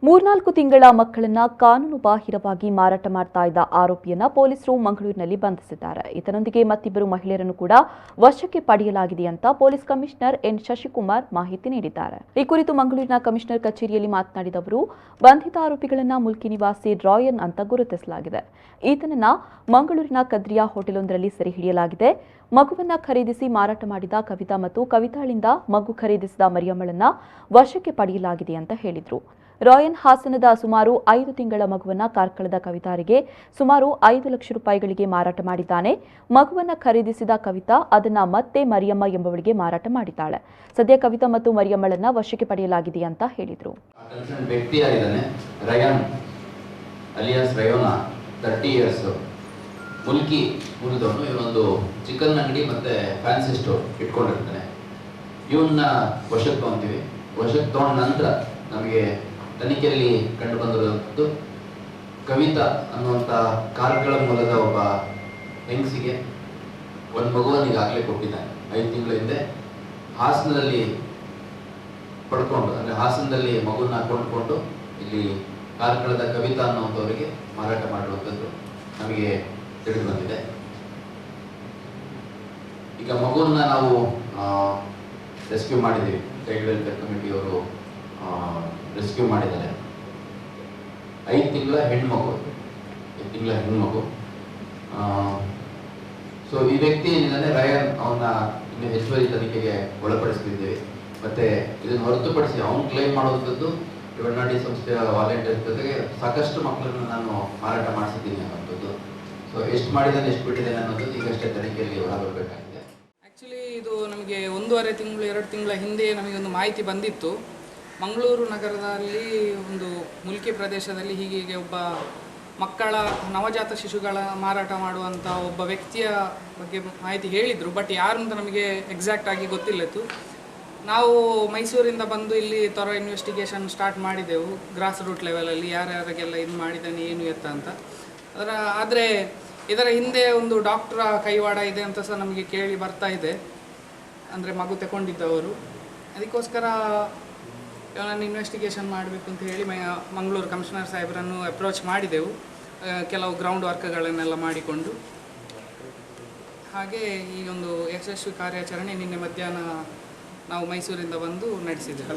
ಮೂರ್ನಾಲ್ಕು ತಿಂಗಳ ಮಕ್ಕಳನ್ನ ಕಾನೂನು ಬಾಹಿರವಾಗಿ ಮಾರಾಟ ಮಾಡ್ತಾ ಇದ್ದ ಆರೋಪಿಯನ್ನ ಪೊಲೀಸರು ಮಂಗಳೂರಿನಲ್ಲಿ ಬಂಧಿಸಿದ್ದಾರೆ. ಇದರೊಂದಿಗೆ ಮತ್ತಿಬ್ಬರು ಮಹಿಳೆಯರನ್ನು ಕೂಡ ವಶಕ್ಕೆ ಪಡೆಯಲಾಗಿದೆ ಅಂತ ಪೊಲೀಸ್ ಕಮಿಷನರ್ ಎನ್ ಶಶಿಕುಮಾರ್ ಮಾಹಿತಿ ನೀಡಿದ್ದಾರೆ. ಈ ಕುರಿತು ಮಂಗಳೂರಿನ ಕಮಿಷನರ್ ಕಚೇರಿಯಲ್ಲಿ ಮಾತನಾಡಿದ ಅವರು, ಬಂಧಿತ ಆರೋಪಿಗಳನ್ನ ಮುಲ್ಕಿ ನಿವಾಸಿ ರಾಯನ್ ಅಂತ ಗುರುತಿಸಲಾಗಿದೆ. ಈತನನ್ನ ಮಂಗಳೂರಿನ ಕದ್ರಿಯಾ ಹೋಟೆಲೊಂದರಲ್ಲಿ ಸೆರೆ ಹಿಡಿಯಲಾಗಿದೆ. ಮಗುವನ್ನ ಖರೀದಿಸಿ ಮಾರಾಟ ಮಾಡಿದ ಕವಿತಾ ಮತ್ತು ಕವಿತಾಳಿಂದ ಮಗು ಖರೀದಿಸಿದ ಮರಿಯಮ್ಮಳನ್ನ ವಶಕ್ಕೆ ಪಡೆಯಲಾಗಿದೆ ಅಂತ ಹೇಳಿದರು. ರಾಯನ್ ಹಾಸನದ ಸುಮಾರು 5 ತಿಂಗಳ ಮಗುವನ್ನ ಕಾರ್ಕಳದ ಕವಿತಾರಿಗೆ ಸುಮಾರು 5 ಲಕ್ಷ ರೂಪಾಯಿಗಳಿಗೆ ಮಾರಾಟ ಮಾಡಿದ್ದಾನೆ. ಮಗುವನ್ನ ಖರೀದಿಸಿದ ಕವಿತಾ ಅದನ್ನ ಮತ್ತೆ ಮರಿಯಮ್ಮ ಎಂಬವಳಿಗೆ ಮಾರಾಟ ಮಾಡಿದ್ದಾಳೆ. ಸದ್ಯ ಕವಿತಾ ಮತ್ತು ಮರಿಯಮ್ಮಳನ್ನ ವಶಕ್ಕೆ ಪಡೆಯಲಾಗಿದೆ ಅಂತ ಹೇಳಿದರು. ಮುಲ್ಕಿ ಮೂಲದವನು ಇವನೊಂದು ಚಿಕನ್ ಅಂಗಡಿ ಮತ್ತೆ ಫ್ಯಾನ್ಸಿ ಸ್ಟೋರ್ ಇಟ್ಕೊಂಡಿರ್ತಾನೆ. ಇವನ್ನ ವಶಕ್ಕೆ ತಗೊಂತೀವಿ. ವಶಕ್ಕೆ ತಗೊಂಡ ನಂತರ ನಮಗೆ ತನಿಖೆಯಲ್ಲಿ ಕಂಡು ಬಂದಿರುವಂಥದ್ದು ಕವಿತಾ ಅನ್ನುವಂಥ ಕಾರ್ಕಳ ಮೂಲದ ಒಬ್ಬ ಹೆಂಗಸಿಗೆ ಒಂದು ಮಗುವನ್ನು ಈಗಾಗಲೇ ಕೊಟ್ಟಿದ್ದಾನೆ. 5 ತಿಂಗಳ ಹಿಂದೆ ಹಾಸನದಲ್ಲಿ ಪಡ್ಕೊಂಡು, ಅಂದರೆ ಹಾಸನದಲ್ಲಿ ಮಗುವನ್ನ ಕೊಂಡ್ಕೊಂಡು ಇಲ್ಲಿ ಕಾರ್ಕಳದ ಕವಿತಾ ಅನ್ನುವಂಥವರಿಗೆ ಮಾರಾಟ ಮಾಡುವಂಥದ್ದು ನಮಗೆ ತಿಳಿದು ಬಂದಿದೆ. ಈಗ ಮಗುವನ್ನ ನಾವು ರೆಸ್ಕ್ಯೂ ಮಾಡಿದ್ದೀವಿ. ಚೈಲ್ಡ್ ವೆಲ್ಫೇರ್ ಕಮಿಟಿಯವರು ರೆಸ್ಕ್ಯೂ ಮಾಡಿದ್ದಾರೆ. 5 ತಿಂಗಳ ಹೆಣ್ಮಗು. ಸೊ ಈ ವ್ಯಕ್ತಿ ಏನಿದ್ದಾನೆ ರಯಾನ್, ಅವನ್ನ ಇನ್ನು ಹೆಚ್ಚುವರಿ ತನಿಖೆಗೆ ಒಳಪಡಿಸ್ತಿದ್ದೇವೆ. ಮತ್ತೆ ಇದನ್ನು ಹೊರತುಪಡಿಸಿ ಅವನು ಕ್ಲೈಮ್ ಮಾಡುವಂಥದ್ದು ಇವನಾಡಿ ಸಂಸ್ಥೆಯ ವಾಲಂಟಿಯರ್ ಜೊತೆಗೆ ಸಾಕಷ್ಟು ಮಕ್ಕಳನ್ನು ನಾನು ಮಾರಾಟ ಮಾಡಿಸಿದ್ದೀನಿ ಅನ್ನೋಂಥದ್ದು. ಸೊ ಎಷ್ಟು ಮಾಡಿದ್ದಾನೆ ಎಷ್ಟು ಬಿಟ್ಟಿದ್ದೇನೆ ಅನ್ನೋದು ಈಗಷ್ಟೇ ತನಿಖೆಯಲ್ಲಿ ಹೊರಬರಬೇಕಾಗಿದೆ. ಆ್ಯಕ್ಚುಲಿ ಇದು ನಮಗೆ 1.5 ತಿಂಗಳು 2 ತಿಂಗಳ ಹಿಂದೆ ನಮಗೆ ಒಂದು ಮಾಹಿತಿ ಬಂದಿತ್ತು. ಮಂಗಳೂರು ನಗರದಲ್ಲಿ ಒಂದು ಮುಲ್ಕಿ ಪ್ರದೇಶದಲ್ಲಿ ಹೀಗೆ ಒಬ್ಬ ಮಕ್ಕಳ ನವಜಾತ ಶಿಶುಗಳ ಮಾರಾಟ ಮಾಡುವಂಥ ಒಬ್ಬ ವ್ಯಕ್ತಿಯ ಬಗ್ಗೆ ಮಾಹಿತಿ ಹೇಳಿದರು. ಬಟ್ ಯಾರು ಅಂತ ನಮಗೆ ಎಕ್ಸಾಕ್ಟಾಗಿ ಗೊತ್ತಿಲ್ಲತ್ತು. ನಾವು ಮೈಸೂರಿಂದ ಬಂದು ಇಲ್ಲಿ ತ್ವರ ಇನ್ವೆಸ್ಟಿಗೇಷನ್ ಸ್ಟಾರ್ಟ್ ಮಾಡಿದೆವು. ಗ್ರಾಸ್ ರೂಟ್ ಲೆವೆಲಲ್ಲಿ ಯಾರ್ಯಾರಿಗೆಲ್ಲ ಇದು ಮಾಡಿದ್ದಾನೆ ಏನು ಎತ್ತ ಅಂತ. ಆದರೆ ಇದರ ಹಿಂದೆ ಒಂದು ಡಾಕ್ಟ್ರ ಕೈವಾಡ ಇದೆ ಅಂತ ಸಹ ನಮಗೆ ಕೇಳಿ ಬರ್ತಾ ಇದೆ, ಅಂದರೆ ಮಗು ತಗೊಂಡಿದ್ದವರು. ಅದಕ್ಕೋಸ್ಕರ ಇವನನ್ನು ಇನ್ವೆಸ್ಟಿಗೇಷನ್ ಮಾಡಬೇಕು ಅಂತ ಹೇಳಿ ಮಂಗಳೂರು ಕಮಿಷನರ್ ಸಾಹೇಬರನ್ನು ಅಪ್ರೋಚ್ ಮಾಡಿದೆವು, ಕೆಲವು ಗ್ರೌಂಡ್ ವರ್ಕ್ಗಳನ್ನೆಲ್ಲ ಮಾಡಿಕೊಂಡು. ಹಾಗೆ ಈ ಒಂದು ಯಶಸ್ವಿ ಕಾರ್ಯಾಚರಣೆ ನಿನ್ನೆ ಮಧ್ಯಾಹ್ನ ನಾವು ಮೈಸೂರಿಂದ ಬಂದು ನಡೆಸಿದ್ದೆವು.